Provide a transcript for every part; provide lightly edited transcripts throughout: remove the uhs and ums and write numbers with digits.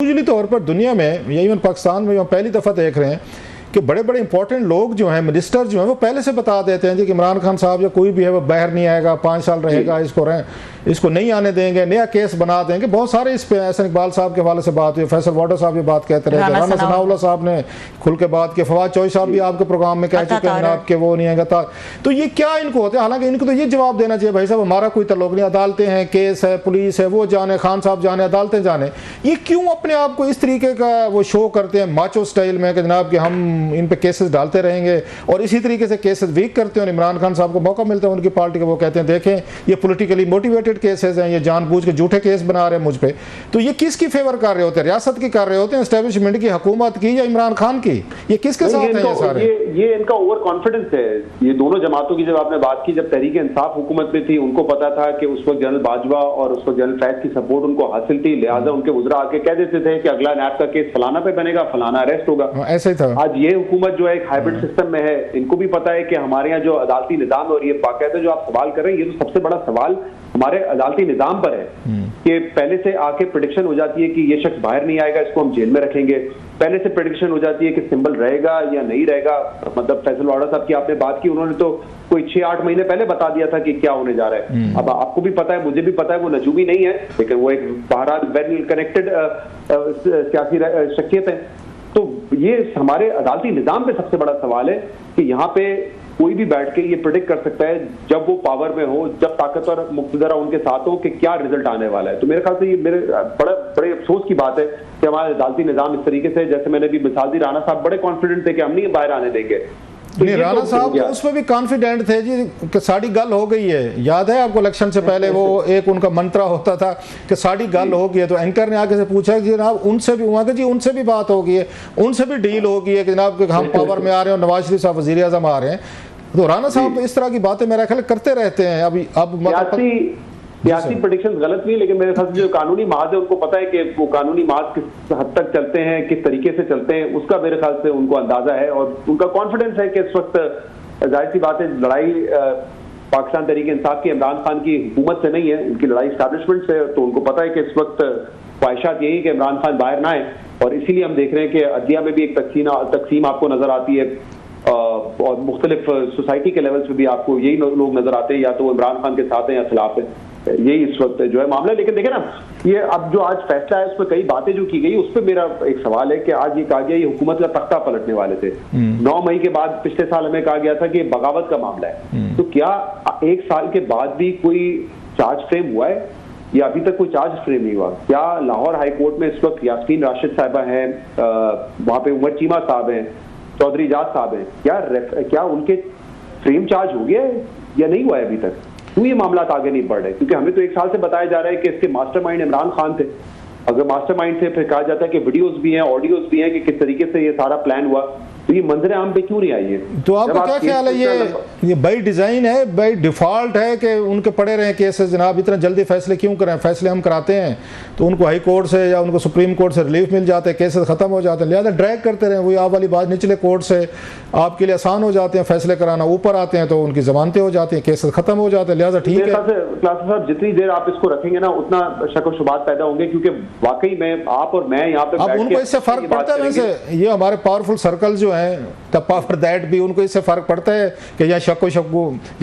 Usually तौर पर दुनिया में या इवन पाकिस्तान में हम पहली दफ़ा देख रहे हैं कि बड़े बड़े इंपॉर्टेंट लोग जो हैं, मिनिस्टर जो हैं, वो पहले से बता देते हैं जी कि इमरान खान साहब या कोई भी है वो बाहर नहीं आएगा, 5 साल रहेगा, इसको नहीं आने देंगे, नया केस बना देंगे। बहुत सारे इस पे एहसन इकबाल साहब के हवाले से बात हुई, फैसल वाडा साहब ये बात कहते रहे, राना सनाउल्लाह साहब ने खुल के बात की, फवाद चौधरी साहब भी आपके प्रोग्राम में कह चुके हैं आपके वो नहीं आएगा। तो ये क्या इनको होते हैं? हालांकि इनको तो ये जवाब देना चाहिए भाई साहब हमारा कोई तल्लुक नहीं, अदालतें हैं, केस है, पुलिस है, वो जाने, खान साहब जाने, अदालतें जाने। ये क्यों अपने आप को इस तरीके का वो शो करते हैं माचो स्टाइल में कि जनाब कि हम इन पे केसेस डालते रहेंगे, और इसी तरीके से केसेस वीक करते हैं और इमरान खान साहब को मौका मिलता है उनकी पार्टी का, वो कहते हैं देखें ये पॉलिटिकली मोटिवेटेड केसेस हैं, ये जानबूझ के झूठे केस बना रहे हैं मुझ पे। तो ये किसकी फेवर कर रहे होते हैं? रियासत की कर रहे होते हैं, एस्टेब्लिशमेंट की, हुकूमत की, या इमरान खान की? ये किसके साथ है ये सारे? ये इनका ओवर कॉन्फिडेंस है। ये दोनों जमातों की जब आपने बात की, जब तहरीक इंसाफ हुकूमत में थी, उनको पता था कि उस वक्त जनरल बाजवा और उस वक्त जनरल फैज की सपोर्ट उनको हासिल थी, लिहाजा उनके वज़रा आके कह देते थे कि अगला नैब का केस फलाना पे बनेगा, फलाना अरेस्ट होगा। ऐसे ही था। आज ये हुकूमत जो है एक हाइब्रिड सिस्टम में है, इनको भी पता है कि हमारे यहाँ जो अदालती निजाम है, और ये बाकायदा जो आप सवाल कर रहे हैं, ये तो सबसे बड़ा सवाल हमारे अदालती निजाम पर है कि पहले से आके प्रेडिक्शन हो जाती है कि ये शख्स बाहर नहीं आएगा, इसको हम जेल में रखेंगे। पहले से प्रेडिक्शन हो जाती है कि सिंबल रहेगा या नहीं रहेगा। मतलब फैसल वाडा साहब की आपने बात की, उन्होंने तो कोई 6-8 महीने पहले बता दिया था कि क्या होने जा रहा है। अब आपको भी पता है, मुझे भी पता है, वो नजूमी नहीं है, लेकिन वो एक बहरहाल वेल कनेक्टेड सियासी शख्सियत है। तो ये हमारे अदालती निजाम पे सबसे बड़ा सवाल है कि यहाँ पे कोई भी बैठ के ये प्रेडिक्ट कर सकता है, जब वो पावर में हो, जब ताकतवर मुक़्तदर उनके साथ हो, कि क्या रिजल्ट आने वाला है। तो मेरे ख्याल से ये मेरे बड़े अफसोस की बात है कि हमारा अदालती निजाम इस तरीके से, जैसे मैंने भी मिसाल दी, राना साहब बड़े कॉन्फिडेंट थे कि हम नहीं बाहर आने देंगे। तो राणा साहब तो उसमें भी कॉन्फिडेंट थे जी कि साड़ी गल हो गई है। याद है आपको इलेक्शन से पहले वो एक उनका मंत्रा होता था कि साड़ी गल हो गई है। तो एंकर ने आके से पूछा कि जनाब उनसे भी, वहाँ के जी उनसे भी बात हो गई है, उनसे भी डील हो गई है कि जनाब हम पावर में आ रहे हैं और नवाज शरीफ साहब वज़ीर आज़म आ रहे हैं। तो राणा साहब इस तरह की बातें मेरा ख्याल करते रहते हैं। अब सियासी प्रेडिक्शंस गलत नहीं, लेकिन मेरे ख्याल से जो कानूनी माज है, उनको पता है कि वो कानूनी माज किस हद तक चलते हैं, किस तरीके से चलते हैं, उसका मेरे ख्याल से उनको अंदाजा है। और उनका कॉन्फिडेंस है कि इस वक्त जाहिर सी बात है, लड़ाई पाकिस्तान तहरीक इंसाफ की इमरान खान की हुकूमत से नहीं है, उनकी लड़ाई एस्टैब्लिशमेंट से है। तो उनको पता है कि इस वक्त ख्वाहिशात यही कि इमरान खान बाहर ना आए, और इसीलिए हम देख रहे हैं कि अदलिया में भी एक तकसीम आपको नजर आती है, और मुख्तलिफ सोसाइटी के लेवल पे भी आपको यही लोग नजर आते हैं, या तो वो इमरान खान के साथ हैं या खिलाफ है। यही इस वक्त जो है मामला। लेकिन देखें ना, ये अब जो आज फैसला है उसमें कई बातें जो की गई, उस पर मेरा एक सवाल है कि आज ये कहा गया ये हुकूमत का तख्ता पलटने वाले थे। 9 मई के बाद पिछले साल हमें कहा गया था कि बगावत का मामला है। तो क्या 1 साल के बाद भी कोई चार्ज फ्रेम हुआ है, या अभी तक कोई चार्ज फ्रेम नहीं हुआ? क्या लाहौर हाई कोर्ट में इस वक्त यास्मीन राशिद साहिबा हैं, वहां पे उमर चीमा साहब हैं, चौधरी जाद साहब हैं, क्या उनके फ्रेम चार्ज हो गया है या नहीं हुआ है अभी तक? क्यों ये मामला आगे नहीं बढ़ रहे? क्योंकि हमें तो 1 साल से बताया जा रहा है कि इसके मास्टरमाइंड इमरान खान थे। अगर मास्टरमाइंड थे, फिर कहा जाता है कि वीडियोस भी हैं, ऑडियोज भी हैं कि किस तरीके से ये सारा प्लान हुआ। तो ये मंजर आम पे क्यों नहीं आई है? तो आपका क्या ख्याल है, ये बाई डिजाइन है, बाई डिफॉल्ट है कि उनके पड़े रहे केसेस? जनाब इतना जल्दी फैसले क्यों करें? फैसले हम कराते हैं तो उनको हाई कोर्ट से या उनको सुप्रीम कोर्ट से रिलीफ मिल जाते हैं, केसेस खत्म हो जाते हैं, लिहाजा ड्रैग करते रहे। वही आप वाली बात, निचले कोर्ट से आपके लिए आसान हो जाते हैं फैसले कराना, ऊपर आते हैं तो उनकी जमानतें हो जाती हैं, केसेस खत्म हो जाते हैं। लिहाजा ठीक है साहब, जितनी देर आप इसको रखेंगे ना, उतना शक व शुबात पैदा होंगे, क्योंकि वाकई में आप और मैं यहाँ पे अब उनको इससे फर्क पड़ता है। वैसे ये हमारे पावरफुल सर्कल जो हैं, द पावर दैट भी, उनको इससे फर्क पड़ता है कि यह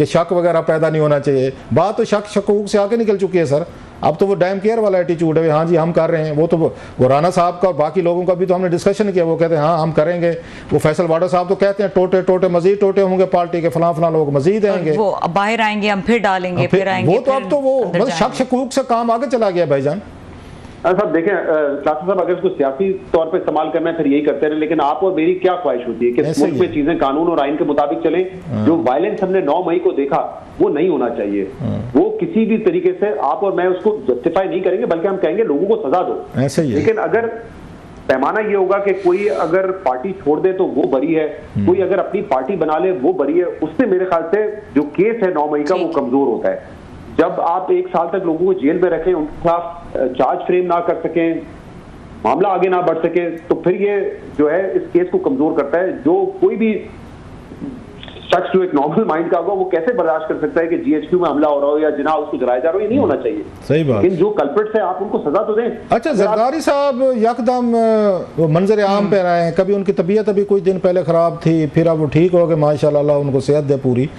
शक वगैरह पैदा नहीं होना चाहिए। बात तो शकूक से आके निकल चुकी है सर। अब तो वो डैम केयर वाला एटीट्यूड है, हाँ जी हम कर रहे हैं। वो राना साहब का और बाकी लोगों का भी तो हमने डिस्कशन किया, वो कहते हैं हाँ हम करेंगे। वो फैसल वाडा साहब तो कहते हैं टोटे मजीद टोटे होंगे पार्टी के, फलां लोग मजीद आएंगे, वो बाहर आएंगे, हम फिर डालेंगे, फिर आएंगे। वो तो अब तो वो मतलब शक शकूक से काम आगे चला गया भाईजान। साहब देखें, क्लास साहब, अगर इसको सियासी तौर पे इस्तेमाल करना है फिर यही करते रहे, लेकिन आप और मेरी क्या ख्वाहिश होती है कि मुल्क में चीजें कानून और आइन के मुताबिक चले। जो वायलेंस हमने 9 मई को देखा वो नहीं होना चाहिए। वो किसी भी तरीके से आप और मैं उसको जस्टिफाई नहीं करेंगे, बल्कि हम कहेंगे लोगों को सजा दो। लेकिन अगर पैमाना ये होगा कि कोई अगर पार्टी छोड़ दे तो वो बरी है, कोई अगर अपनी पार्टी बना ले वो बरी है, उससे मेरे ख्याल से जो केस है 9 मई का वो कमजोर होता है। जब आप 1 साल तक लोगों को जेल में रखें, उनके खिलाफ चार्ज फ्रेम ना कर सकें, मामला आगे ना बढ़ सके, तो फिर ये जो है इस केस को कमजोर करता है। जो कोई भी शख्स जो एक नॉर्मल माइंड का होगा वो कैसे बर्दाश्त कर सकता है कि जीएचक्यू में हमला हो रहा हो या जिना उसको जलाया जा रहा हो, ये नहीं होना चाहिए। सही बात। लेकिन जो कल्प्रिट्स है आप उनको सजा तो दें। अच्छा, जरदारी साहब यकदम वो मंजर आम पे रहे हैं, कभी उनकी तबीयत अभी कुछ दिन पहले ख़राब थी, फिर अब वो ठीक हो गए माशाल्लाह, अल्लाह उनको सेहत दे पूरी।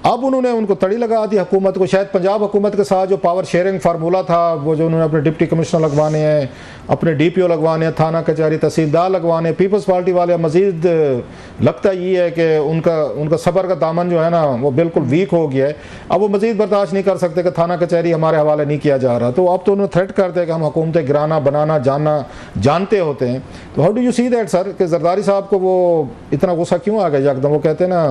अब उन्होंने उनको तड़ी लगा दी हुकूमत को, शायद पंजाब हुकूमत के साथ जो पावर शेयरिंग फार्मूला था वो जो उन्होंने अपने डिप्टी कमिश्नर लगवाने हैं, अपने डीपीओ लगवाने हैं, थाना कचहरी तहसीलदार लगवाने, पीपल्स पार्टी वाले मजीद लगता ये है कि उनका सब्र का दामन जो है ना वो बिल्कुल वीक हो गया है। अब वो मजीद बर्दाश्त नहीं कर सकते कि थाना कचहरी हमारे हवाले नहीं किया जा रहा, तो अब तो उन्होंने थ्रेट करते हैं कि हम हुकूमतें गिराना बनाना जानते होते हैं। तो how do you see that sir, कि जरदारी साहब को वो इतना गुस्सा क्यों आ गया एकदम? वो कहते हैं ना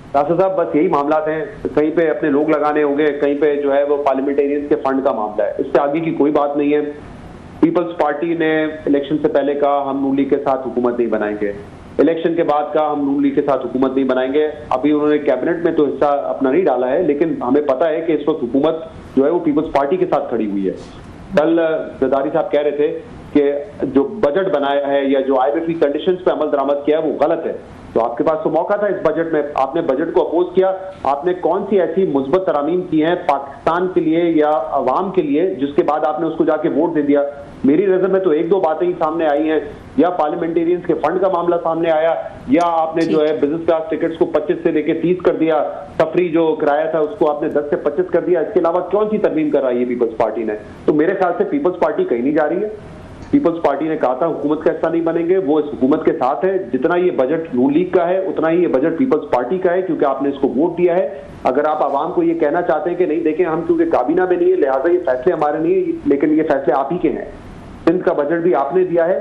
राशिद साहब, बस यही मामला हैं, कहीं पे अपने लोग लगाने होंगे, कहीं पे जो है वो पार्लियामेंटेरियंस के फंड का मामला है, इससे आगे की कोई बात नहीं है। पीपल्स पार्टी ने इलेक्शन से पहले कहा हम नून लीग के साथ हुकूमत नहीं बनाएंगे, इलेक्शन के बाद कहा हम नून लीग के साथ हुकूमत नहीं बनाएंगे। अभी उन्होंने कैबिनेट में तो हिस्सा अपना नहीं डाला है, लेकिन हमें पता है कि इस वक्त हुकूमत जो है वो पीपल्स पार्टी के साथ खड़ी हुई है। कल जरदारी साहब कह रहे थे कि जो बजट बनाया है या जो IMF की कंडीशंस पे अमल दरामद किया है वो गलत है, तो आपके पास तो मौका था इस बजट में, आपने बजट को अपोज किया। आपने कौन सी ऐसी मुस्बत तरामीम की हैं पाकिस्तान के लिए या अवाम के लिए जिसके बाद आपने उसको जाके वोट दे दिया? मेरी नजर में तो एक दो बातें ही सामने आई हैं, या पार्लियामेंटेरियंस के फंड का मामला सामने आया, या आपने जो है बिजनेस क्लास टिकट्स को 25 से लेकर 30 कर दिया, तफरी जो किराया था उसको आपने 10 से 25 कर दिया। इसके अलावा कौन सी तरमीम कर रही है पीपल्स पार्टी ने? तो मेरे ख्याल से पीपल्स पार्टी कहीं नहीं जा रही है। पीपल्स पार्टी ने कहा था हुकूमत का हिस्सा नहीं बनेंगे, वो इस हुकूमत के साथ है। जितना ये बजट नून लीग का है उतना ही ये बजट पीपल्स पार्टी का है, क्योंकि आपने इसको वोट दिया है। अगर आप आवाम को ये कहना चाहते हैं कि नहीं देखें हम क्योंकि काबीना में नहीं है लिहाजा ये फैसले हमारे नहीं है, लेकिन ये फैसले आप ही के हैं। सिंध का बजट भी आपने दिया है,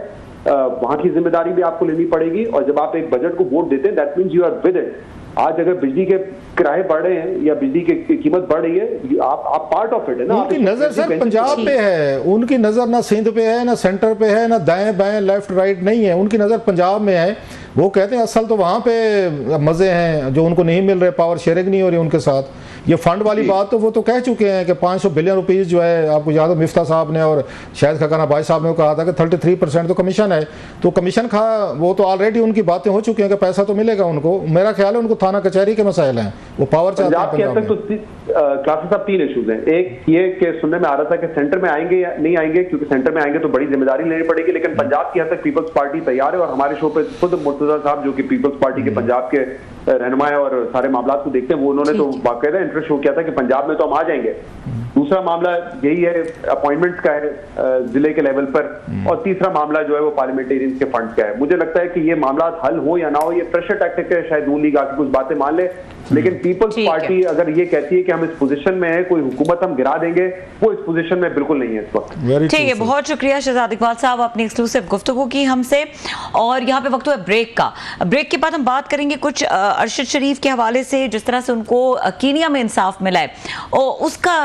वहां की जिम्मेदारी भी आपको लेनी पड़ेगी, और जब आप एक बजट को वोट देते हैं that means you are with it. आज अगर बिजली के किराए बढ़ रहे हैं या बिजली की कीमत बढ़ रही है, आप पार्ट ऑफ इट है ना। उनकी नजर सर पंजाब पे है, उनकी नजर ना सिंध पे है, ना सेंटर पे है, ना दाएं बाएं लेफ्ट राइट नहीं है, उनकी नजर पंजाब में है। वो कहते हैं असल तो वहां पे मजे हैं जो उनको नहीं मिल रहे, पावर शेयरिंग नहीं हो रही उनके साथ। ये फंड वाली बात तो वो तो कह चुके हैं कि 500 बिलियन रुपीस जो है, आपको याद हो मिफ्ता साहब ने और शायद खकाना भाई साहब ने कहा था कि 33% तो कमीशन है, तो कमीशन वो तो ऑलरेडी उनकी बातें हो चुकी हैं कि पैसा तो मिलेगा उनको। मेरा ख्याल है उनको थाना कचहरी के मसाइल हैं, वो पावर चाहते हैं। पंजाब के तो क्लासेस अब 3 इश्यूज हैं। एक ये कि सुनने में आ रहा था कि सेंटर में आएंगे या नहीं आएंगे, क्योंकि सेंटर में आएंगे तो बड़ी जिम्मेदारी लेनी पड़ेगी, लेकिन पंजाब की हद तक पीपल्स पार्टी तैयार है। और हमारे शो पे खुद मुर्तजा साहब जो कि पीपल्स पार्टी के पंजाब के रहनुमा है और सारे मामला को देखते हैं, वो उन्होंने तो बाकायदा इंटरेस्ट शो किया था कि पंजाब में तो हम आ जाएंगे। दूसरा मामला यही है अपॉइंटमेंट्स का है जिले के लेवल पर, और तीसरा मामला जो है वो पार्लियामेंटेरियंस के फंड्स का है। मुझे लगता है कि ये मामला हल हो या ना हो, ये प्रेशर टैक्टिक है, शायद नून लीग आके कुछ बातें मान ले, लेकिन पीपल्स पार्टी अगर ये कहती है कि हम इस पोजीशन में है, कोई हुकूमत हम गिरा देंगे, वो इस पोजीशन में बिल्कुल नहीं है इस वक्त। ठीक है, बहुत शुक्रिया शहजाद इकबाल साहब, अपनी एक्सक्लूसिव गुफ्तगू की हमसे। और यहाँ पे वक्त हुआ ब्रेक का। ब्रेक के बाद हम बात करेंगे कुछ अरशद शरीफ के हवाले से, जिस तरह से उनको कीनिया में इंसाफ मिला है और उसका